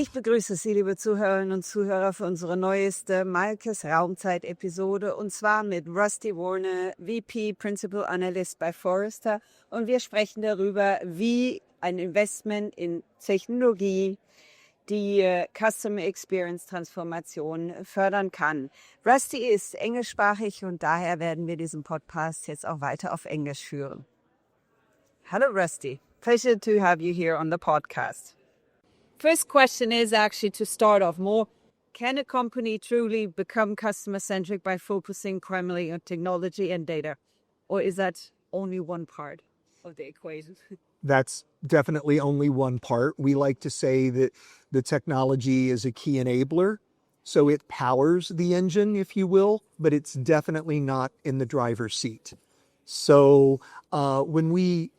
Ich begrüße Sie, liebe Zuhörerinnen und Zuhörer, für unsere neueste Meikes Raumzeit Episode, und zwar mit Rusty Warner, VP Principal Analyst bei Forrester. Und wir sprechen darüber, wie ein Investment in Technologie die Customer Experience Transformation fördern kann. Rusty ist englischsprachig und daher werden wir diesen Podcast jetzt auch weiter auf Englisch führen. Hello, Rusty. Pleasure to have you here on the podcast. First question is actually to start off more. Can a company truly become customer-centric by focusing primarily on technology and data? Or is that only one part of the equation? That's definitely only one part. We like to say that the technology is a key enabler. So it powers the engine, if you will, but it's definitely not in the driver's seat. So when we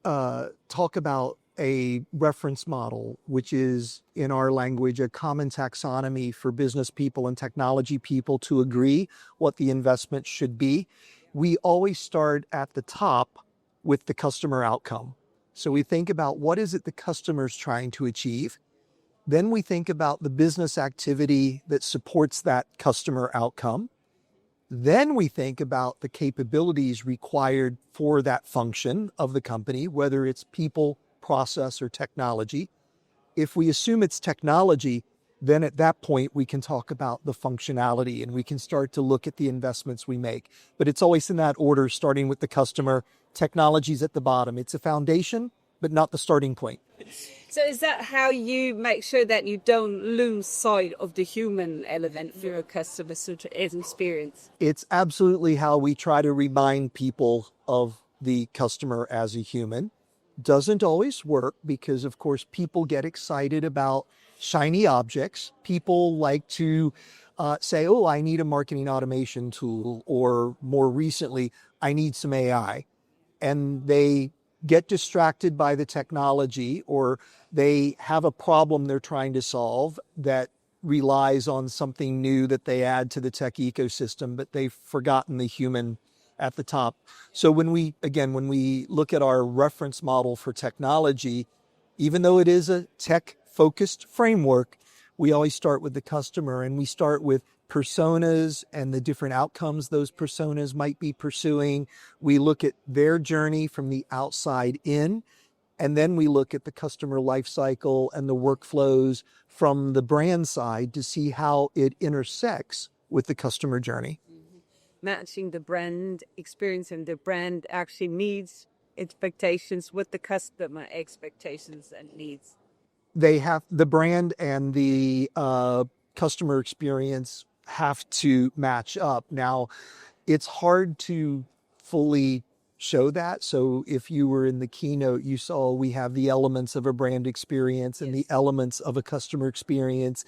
talk about a reference model, which is in our language, a common taxonomy for business people and technology people to agree what the investment should be, we always start at the top with the customer outcome. So we think about what is it the customer's trying to achieve. Then we think about the business activity that supports that customer outcome. Then we think about the capabilities required for that function of the company, whether it's people, process, or technology. If we assume it's technology, then at that point we can talk about the functionality and we can start to look at the investments we make. But it's always in that order, starting with the customer. Technology's at the bottom. It's a foundation, but not the starting point. So is that how you make sure that you don't lose sight of the human element for your customer experience? It's absolutely how we try to remind people of the customer as a human. Doesn't always work because, of course, people get excited about shiny objects. People like to say, oh, I need a marketing automation tool, or more recently, I need some AI. And they get distracted by the technology, or they have a problem they're trying to solve that relies on something new that they add to the tech ecosystem, but they've forgotten the human at the top. So when we look at our reference model for technology, even though it is a tech-focused framework, we always start with the customer, and we start with personas and the different outcomes those personas might be pursuing. We look at their journey from the outside in, and then we look at the customer life cycle and the workflows from the brand side to see how it intersects with the customer journey. Matching the brand experience and the brand actually needs expectations with the customer expectations and needs. They have the brand and the customer experience have to match up. Now, it's hard to fully show that. So if you were in the keynote, you saw we have the elements of a brand experience and the elements of a customer experience.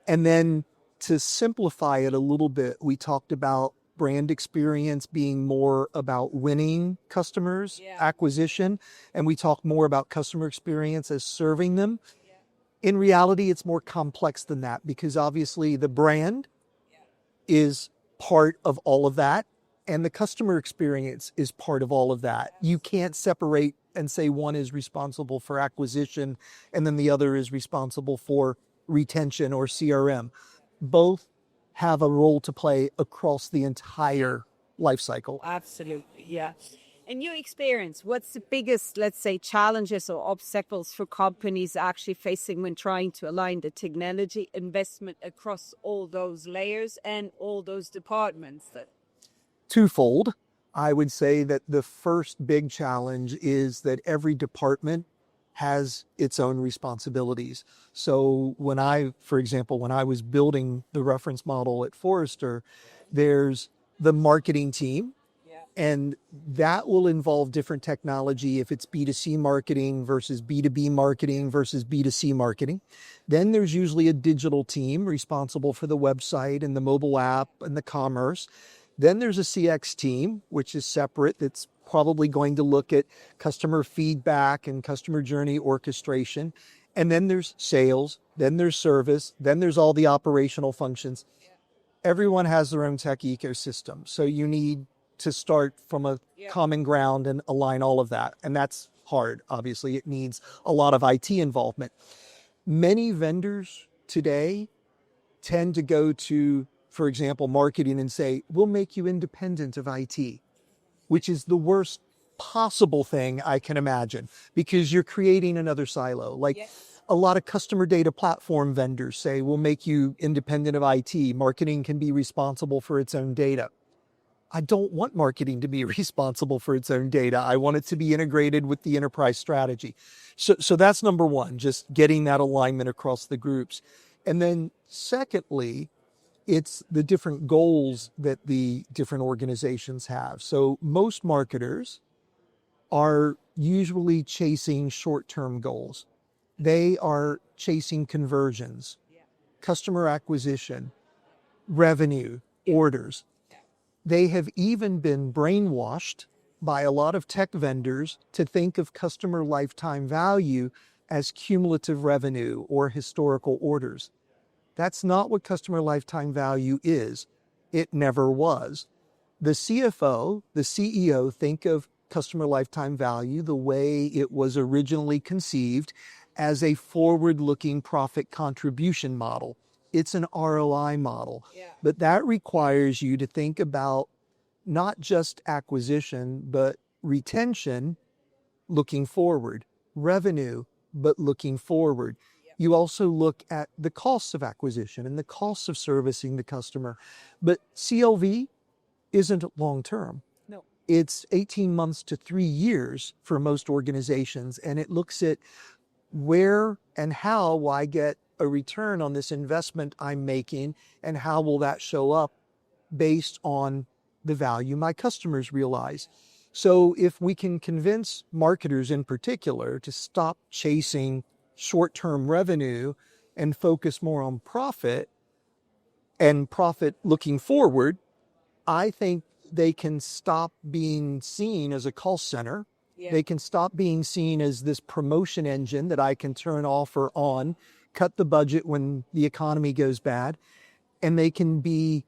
And then to simplify it a little bit, we talked about brand experience being more about winning customers, acquisition, and we talk more about customer experience as serving them. In reality, it's more complex than that because obviously the brand is part of all of that, and the customer experience is part of all of that. You can't separate and say one is responsible for acquisition and then the other is responsible for retention or CRM. Both have a role to play across the entire life cycle. Absolutely, yeah. In your experience, what's the biggest, let's say, challenges or obstacles for companies actually facing when trying to align the technology investment across all those layers and all those departments? Twofold. I would say that the first big challenge is that every department has its own responsibilities. So when I was building the reference model at Forrester, there's the marketing team, and that will involve different technology if it's B2C marketing versus B2B marketing versus B2C marketing. Then there's usually a digital team responsible for the website and the mobile app and the commerce. Then there's a CX team, which is separate, that's probably going to look at customer feedback and customer journey orchestration. And then there's sales, then there's service, then there's all the operational functions. Everyone has their own tech ecosystem. So you need to start from a common ground and align all of that. And that's hard, obviously. It needs a lot of IT involvement. Many vendors today tend to go to, for example, marketing and say, we'll make you independent of IT, which is the worst possible thing I can imagine, because you're creating another silo. Like a lot of customer data platform vendors say, we'll make you independent of IT. Marketing can be responsible for its own data. I don't want marketing to be responsible for its own data. I want it to be integrated with the enterprise strategy. So that's number one, just getting that alignment across the groups. And then secondly, it's the different goals that the different organizations have. So most marketers are usually chasing short-term goals. They are chasing conversions, customer acquisition, revenue, orders. They have even been brainwashed by a lot of tech vendors to think of customer lifetime value as cumulative revenue or historical orders. That's not what customer lifetime value is. It never was. The CFO, the CEO think of customer lifetime value the way it was originally conceived, as a forward-looking profit contribution model. It's an ROI model. But that requires you to think about not just acquisition, but retention looking forward, revenue, but looking forward. You also look at the costs of acquisition and the costs of servicing the customer. But CLV isn't long-term. No. It's 18 months to 3 years for most organizations, and it looks at where and how will I get a return on this investment I'm making, and how will that show up based on the value my customers realize. So if we can convince marketers in particular to stop chasing short-term revenue and focus more on profit and profit looking forward, I think they can stop being seen as a call center. They can stop being seen as this promotion engine that I can turn off or on, cut the budget when the economy goes bad, and they can be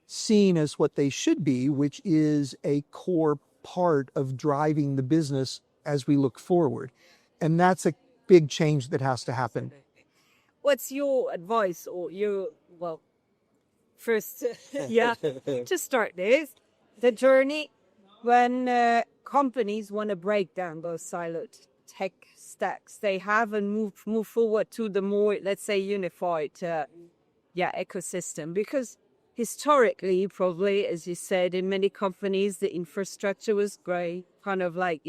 seen as what they should be, which is a core part of driving the business as we look forward. And that's a big change that has to happen. What's your advice or first, to start this, the journey when companies want to break down those siloed tech stacks, they haven't moved forward to the more, let's say, unified ecosystem, because historically, probably, as you said, in many companies, the infrastructure was great, kind of like,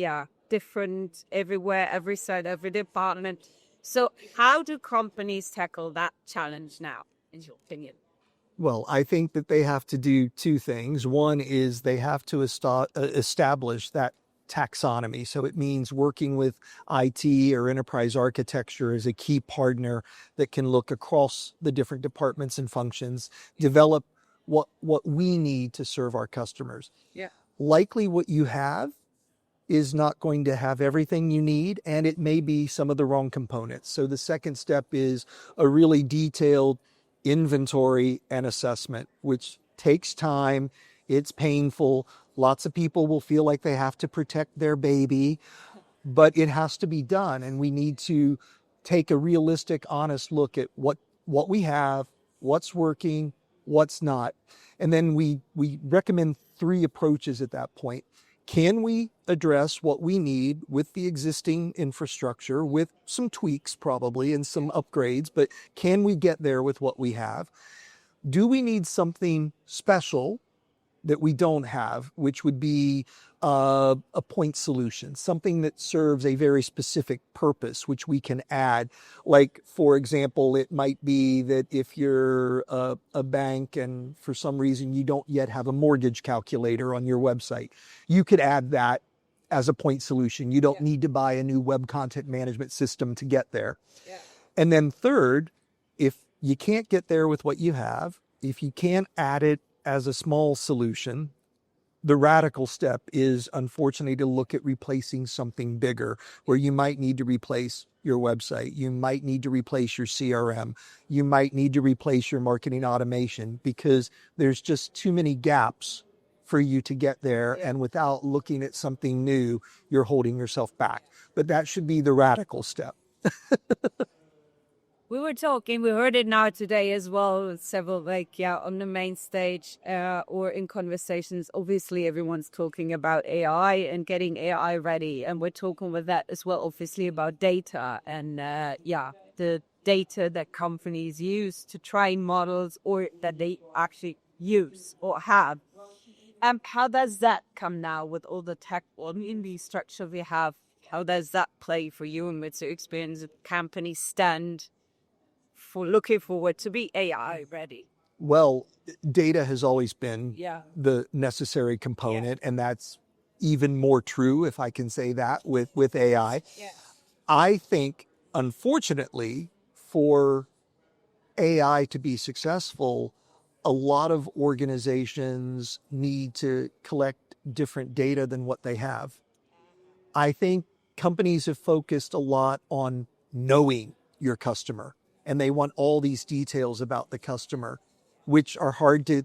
different everywhere, every side, every department. So how do companies tackle that challenge now, in your opinion? Well, I think that they have to do two things. One is they have to establish that taxonomy. So it means working with IT or enterprise architecture as a key partner that can look across the different departments and functions, develop what we need to serve our customers. Likely what you have is not going to have everything you need, and it may be some of the wrong components. So the second step is a really detailed inventory and assessment, which takes time. It's painful. Lots of people will feel like they have to protect their baby, but it has to be done. And we need to take a realistic, honest look at what we have, what's working, what's not. And then we recommend 3 approaches at that point. Can we address what we need with the existing infrastructure, with some tweaks probably and some upgrades, but can we get there with what we have? Do we need something special that we don't have, which would be a point solution, something that serves a very specific purpose, which we can add? Like, for example, it might be that if you're a bank and for some reason you don't yet have a mortgage calculator on your website, you could add that as a point solution. You don't need to buy a new web content management system to get there. And then third, if you can't get there with what you have, if you can't add it as a small solution, the radical step is, unfortunately, to look at replacing something bigger, where you might need to replace your website. You might need to replace your CRM. You might need to replace your marketing automation, because there's just too many gaps for you to get there. And without looking at something new, you're holding yourself back. But that should be the radical step. We were talking, we heard it now today as well, with several, on the main stage or in conversations. Obviously, everyone's talking about AI and getting AI ready. And we're talking with that as well, obviously, about data and, the data that companies use to train models or that they actually use or have. How does that come now with all the tech in the structure we have? How does that play for you and with your experience at companies stand for looking forward to be AI ready? Well, data has always been the necessary component, and that's even more true, if I can say that, with AI. Yeah. I think, unfortunately, for AI to be successful, a lot of organizations need to collect different data than what they have. I think companies have focused a lot on knowing your customer, and they want all these details about the customer, which are hard to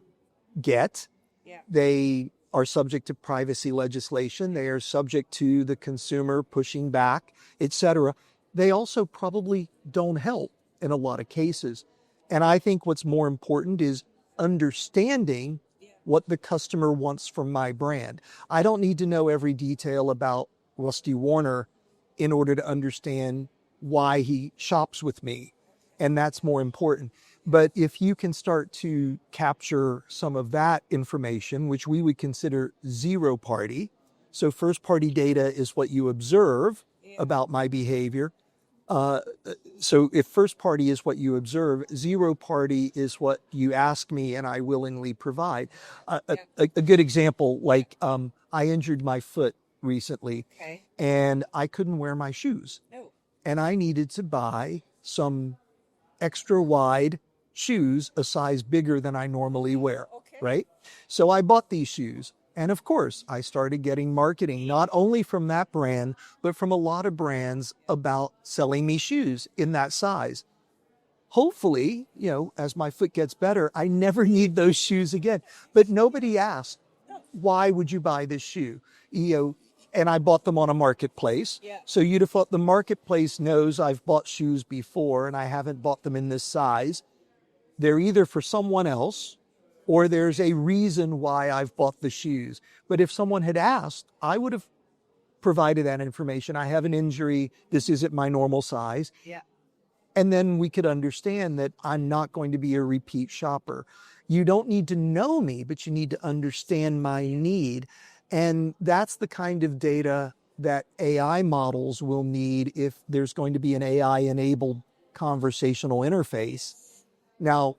get. Yeah. They are subject to privacy legislation. They are subject to the consumer pushing back, etc. They also probably don't help in a lot of cases. And I think what's more important is understanding what the customer wants from my brand. I don't need to know every detail about Rusty Warner in order to understand why he shops with me. And that's more important. But if you can start to capture some of that information, which we would consider zero party, so first party data is what you observe about my behavior. So if first party is what you observe, zero party is what you ask me and I willingly provide. A good example, I injured my foot recently and I couldn't wear my shoes. And I needed to buy some extra wide shoes, a size bigger than I normally wear, right? So I bought these shoes. And of course, I started getting marketing, not only from that brand, but from a lot of brands about selling me shoes in that size. Hopefully, as my foot gets better, I never need those shoes again. But nobody asked, why would you buy this shoe? And I bought them on a marketplace. So you'd have thought the marketplace knows I've bought shoes before and I haven't bought them in this size. They're either for someone else or there's a reason why I've bought the shoes. But if someone had asked, I would have provided that information. I have an injury. This isn't my normal size. And then we could understand that I'm not going to be a repeat shopper. You don't need to know me, but you need to understand my need. And that's the kind of data that AI models will need if there's going to be an AI-enabled conversational interface. Now,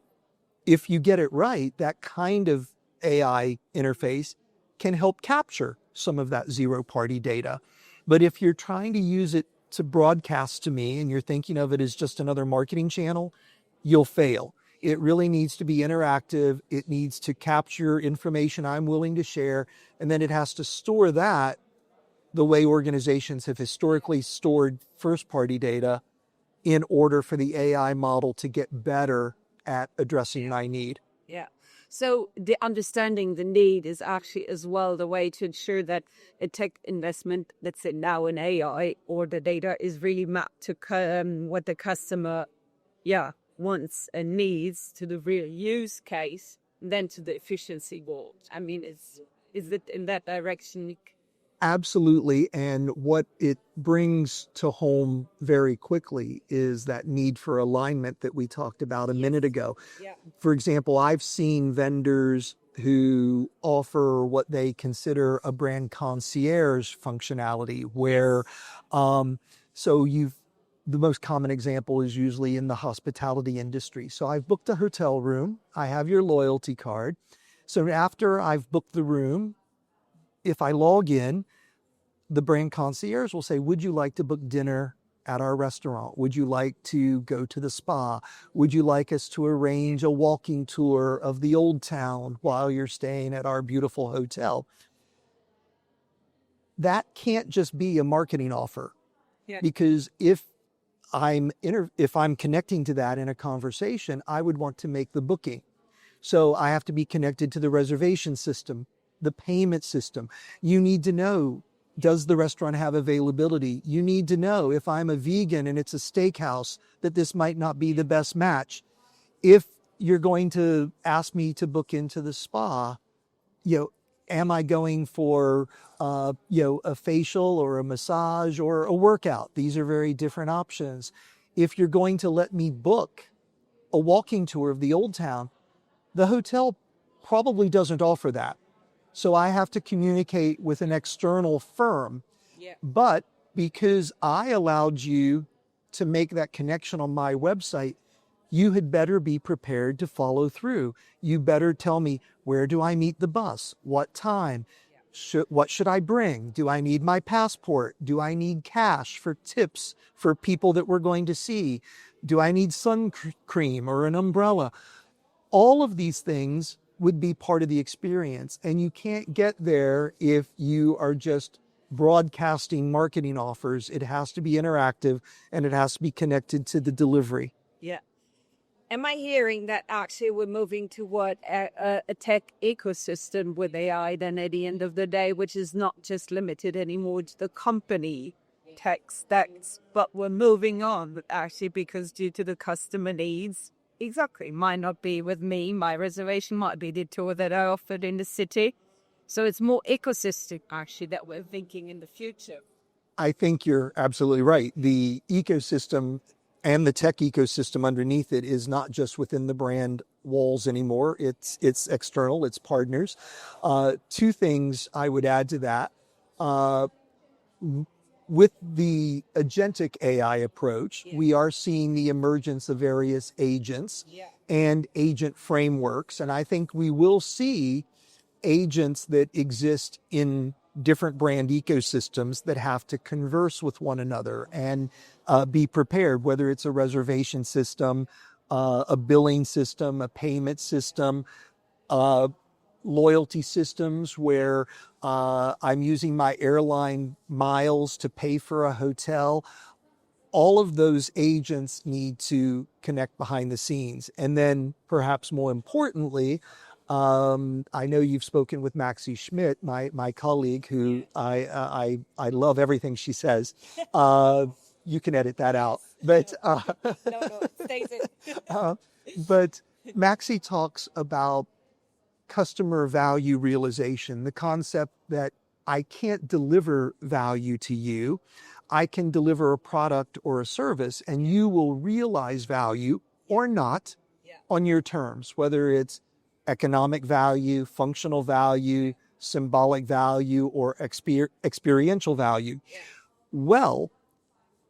if you get it right, that kind of AI interface can help capture some of that zero-party data. But if you're trying to use it to broadcast to me and you're thinking of it as just another marketing channel, you'll fail. It really needs to be interactive. It needs to capture information I'm willing to share, and then it has to store that the way organizations have historically stored first-party data in order for the AI model to get better at addressing my need. Yeah. So the understanding the need is actually as well the way to ensure that a tech investment, let's say now in AI or the data, is really mapped to what the customer wants and needs, to the real use case, and then to the efficiency goal. I mean, is it in that direction? Absolutely. And what it brings to home very quickly is that need for alignment that we talked about a minute ago. For example, I've seen vendors who offer what they consider a brand concierge functionality where, the most common example is usually in the hospitality industry. So I've booked a hotel room. I have your loyalty card. So after I've booked the room, if I log in, the brand concierge will say, would you like to book dinner at our restaurant? Would you like to go to the spa? Would you like us to arrange a walking tour of the old town while you're staying at our beautiful hotel? That can't just be a marketing offer. Because if I'm connecting to that in a conversation, I would want to make the booking. So I have to be connected to the reservation system, the payment system. You need to know Does the restaurant have availability? You need to know if I'm a vegan and it's a steakhouse that this might not be the best match. If you're going to ask me to book into the spa, am I going for, a facial or a massage or a workout? These are very different options. If you're going to let me book a walking tour of the Old Town, the hotel probably doesn't offer that. So I have to communicate with an external firm. Yeah. But because I allowed you to make that connection on my website, you had better be prepared to follow through. You better tell me, where do I meet the bus? What time? What should I bring? Do I need my passport? Do I need cash for tips for people that we're going to see? Do I need sun cream or an umbrella? All of these things would be part of the experience. And you can't get there if you are just broadcasting marketing offers. It has to be interactive and it has to be connected to the delivery. Yeah. Am I hearing that actually we're moving toward a tech ecosystem with AI then at the end of the day, which is not just limited anymore to the company tech stacks, but we're moving on actually because due to the customer needs, exactly, might not be with me, my reservation might be the tour that I offered in the city. So it's more ecosystem actually that we're thinking in the future. I think you're absolutely right. The ecosystem and the tech ecosystem underneath it is not just within the brand walls anymore. It's external, it's partners. Two things I would add to that. With the agentic AI approach, we are seeing the emergence of various agents and agent frameworks. And I think we will see agents that exist in different brand ecosystems that have to converse with one another and be prepared, whether it's a reservation system, a billing system, a payment system, loyalty systems where I'm using my airline miles to pay for a hotel. All of those agents need to connect behind the scenes. And then perhaps more importantly, I know you've spoken with Maxie Schmidt, my colleague, who I love everything she says. You can edit that out, but No, it stays in. but Maxie talks about customer value realization, the concept that I can't deliver value to you. I can deliver a product or a service, and you will realize value or not on your terms, whether it's economic value, functional value, symbolic value, or experiential value. Well,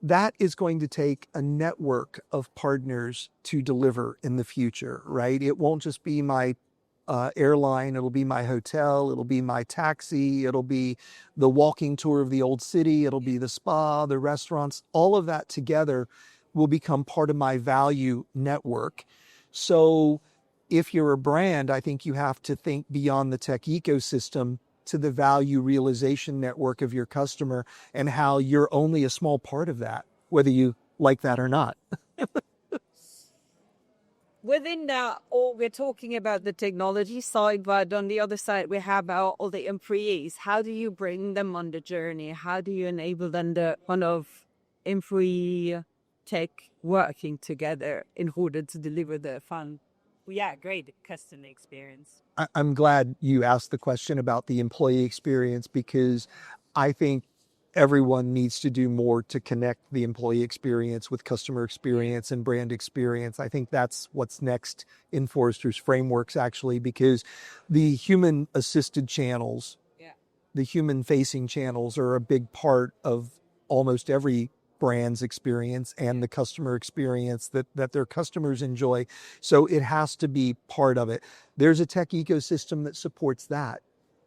that is going to take a network of partners to deliver in the future, right? It won't just be my airline, it'll be my hotel, it'll be my taxi, it'll be the walking tour of the old city, it'll be the spa, the restaurants, all of that together will become part of my value network. So if you're a brand, I think you have to think beyond the tech ecosystem to the value realization network of your customer and how you're only a small part of that, whether you like that or not. Within that, all we're talking about the technology side, but on the other side, we have all the employees. How do you bring them on the journey? How do you enable them to kind of employee tech working together in order to deliver the fun? Great customer experience. I'm glad you asked the question about the employee experience because I think everyone needs to do more to connect the employee experience with customer experience and brand experience. I think that's what's next in Forrester's frameworks, actually, because the human assisted channels, the human facing channels are a big part of almost every brand's experience and the customer experience that their customers enjoy. So it has to be part of it. There's a tech ecosystem that supports that,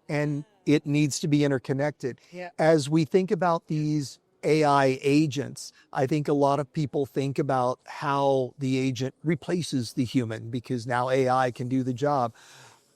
and it needs to be interconnected. As we think about these AI agents, I think a lot of people think about how the agent replaces the human because now AI can do the job.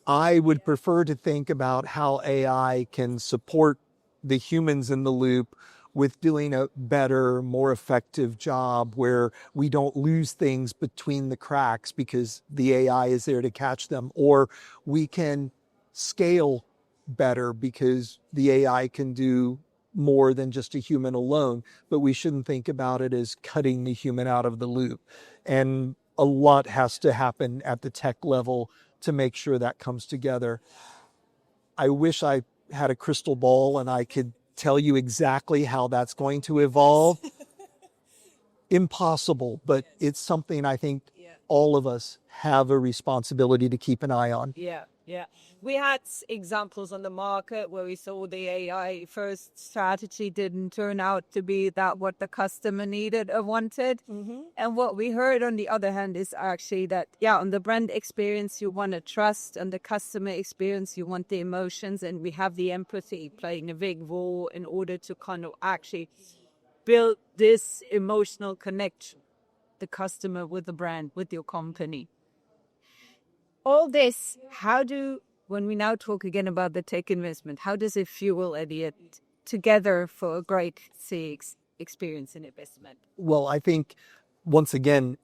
I would prefer to think about how AI can support the humans in the loop with doing a better, more effective job where we don't lose things between the cracks because the AI is there to catch them, or we can scale better because the AI can do more than just a human alone, but we shouldn't think about it as cutting the human out of the loop. And a lot has to happen at the tech level to make sure that comes together. I wish I had a crystal ball and I could tell you exactly how that's going to evolve. Impossible, but it's something I think all of us have a responsibility to keep an eye on. Yeah. We had examples on the market where we saw the AI first strategy didn't turn out to be that what the customer needed or wanted. And what we heard on the other hand is actually that, on the brand experience, you want to trust, on the customer experience, you want the emotions, and we have the empathy playing a big role in order to kind of actually build this emotional connection, the customer with the brand, with your company. All this, when we now talk again about the tech investment, how does it fuel Elliot together for a great CX experience and investment? Well, I think once again,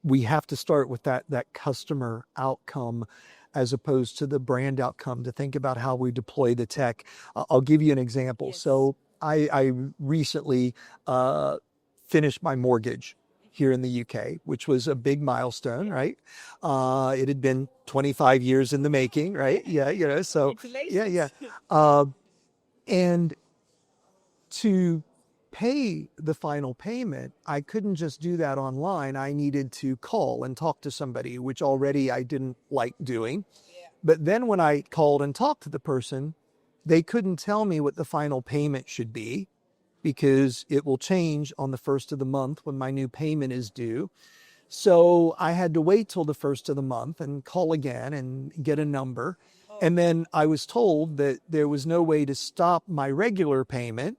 we have to start with that customer outcome as opposed to the brand outcome to think about how we deploy the tech. I'll give you an example. Yes. So I recently finished my mortgage here in the UK, which was a big milestone, right? It had been 25 years in the making, right? Yeah, so yeah. And to pay the final payment, I couldn't just do that online. I needed to call and talk to somebody, which already I didn't like doing. But then when I called and talked to the person, they couldn't tell me what the final payment should be, because it will change on the first of the month when my new payment is due. So I had to wait till the first of the month and call again and get a number. And then I was told that there was no way to stop my regular payment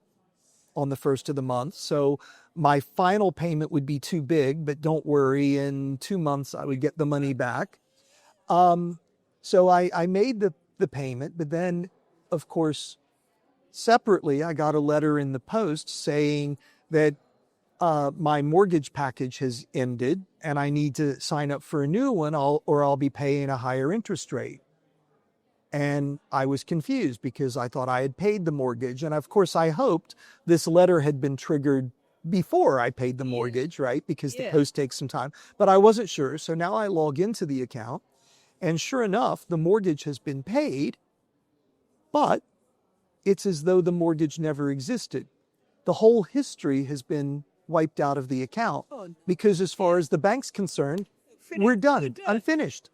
on the first of the month. So my final payment would be too big, but don't worry, in 2 months I would get the money back. So I made the payment, but then, of course, separately, I got a letter in the post saying that my mortgage package has ended and I need to sign up for a new one, or I'll be paying a higher interest rate. And I was confused because I thought I had paid the mortgage. And of course, I hoped this letter had been triggered before I paid the mortgage, right? Because the post takes some time. But I wasn't sure. So now I log into the account, and sure enough, the mortgage has been paid, but it's as though the mortgage never existed. The whole history has been wiped out of the account because as far as the bank's concerned, we're done, unfinished.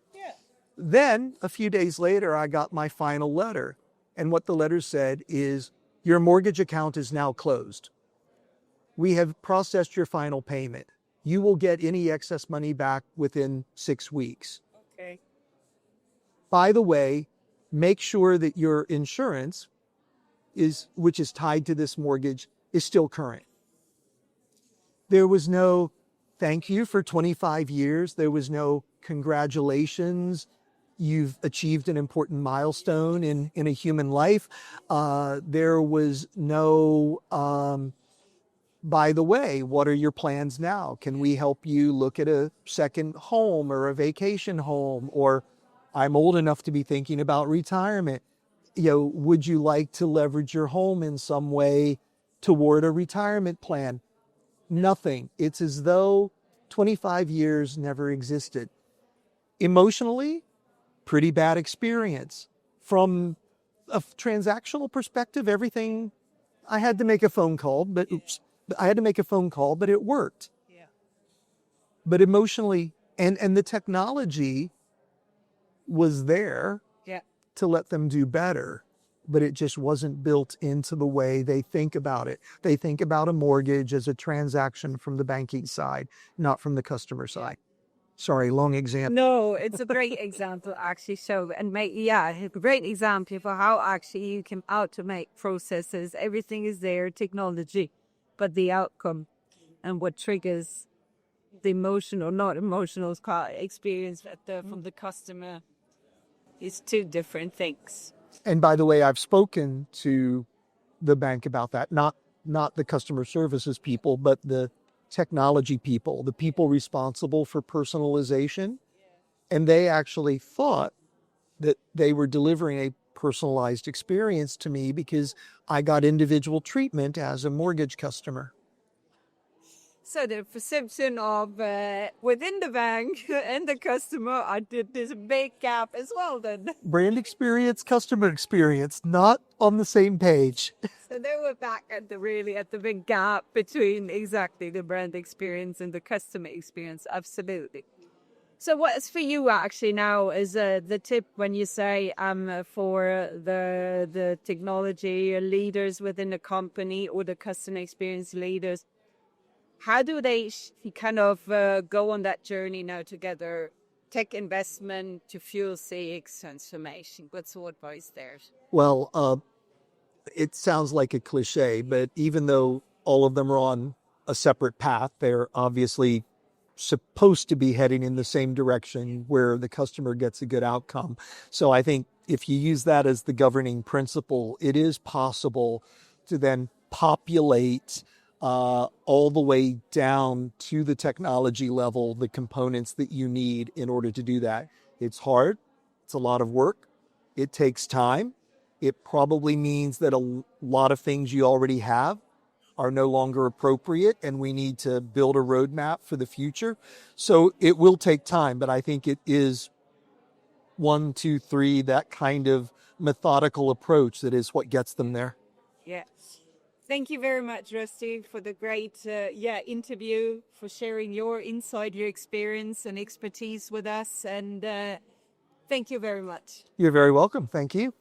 Then a few days later, I got my final letter. And what the letter said is, your mortgage account is now closed. We have processed your final payment. You will get any excess money back within 6 weeks. Okay. By the way, make sure that your insurance which is tied to this mortgage, is still current. There was no thank you for 25 years. There was no congratulations. You've achieved an important milestone in a human life. There was no, by the way, what are your plans now? Can we help you look at a second home or a vacation home? Or I'm old enough to be thinking about retirement. Would you like to leverage your home in some way toward a retirement plan? Nothing. It's as though 25 years never existed. Emotionally, pretty bad experience. From a transactional perspective, everything, I had to make a phone call, but it worked. But emotionally, and the technology was there to let them do better, but it just wasn't built into the way they think about it. They think about a mortgage as a transaction from the banking side, not from the customer side. Sorry, long example. No, it's a great example actually. So, a great example for how actually you can automate processes. Everything is there, technology, but the outcome and what triggers the emotional, not emotional experience from the customer is two different things. And by the way, I've spoken to the bank about that, not the customer services people, but the technology people, the people responsible for personalization. And they actually thought that they were delivering a personalized experience to me because I got individual treatment as a mortgage customer. So the perception of within the bank and the customer, there's a big gap as well then. Brand experience, customer experience, not on the same page. So they were back at the big gap between exactly the brand experience and the customer experience. Absolutely. So what's for you actually now is the tip when you say for the technology leaders within the company or the customer experience leaders, how do they kind of go on that journey now together? Tech investment to fuel CX transformation. What's your advice there? Well, it sounds like a cliche, but even though all of them are on a separate path, they're obviously supposed to be heading in the same direction where the customer gets a good outcome. So I think if you use that as the governing principle, it is possible to then populate all the way down to the technology level, the components that you need in order to do that. It's hard. It's a lot of work. It takes time. It probably means that a lot of things you already have are no longer appropriate, and we need to build a roadmap for the future. So it will take time, but I think it is 1, 2, 3, that kind of methodical approach that is what gets them there. Yes. Thank you very much, Rusty, for the great interview, for sharing your insight, your experience and expertise with us. And thank you very much. You're very welcome. Thank you.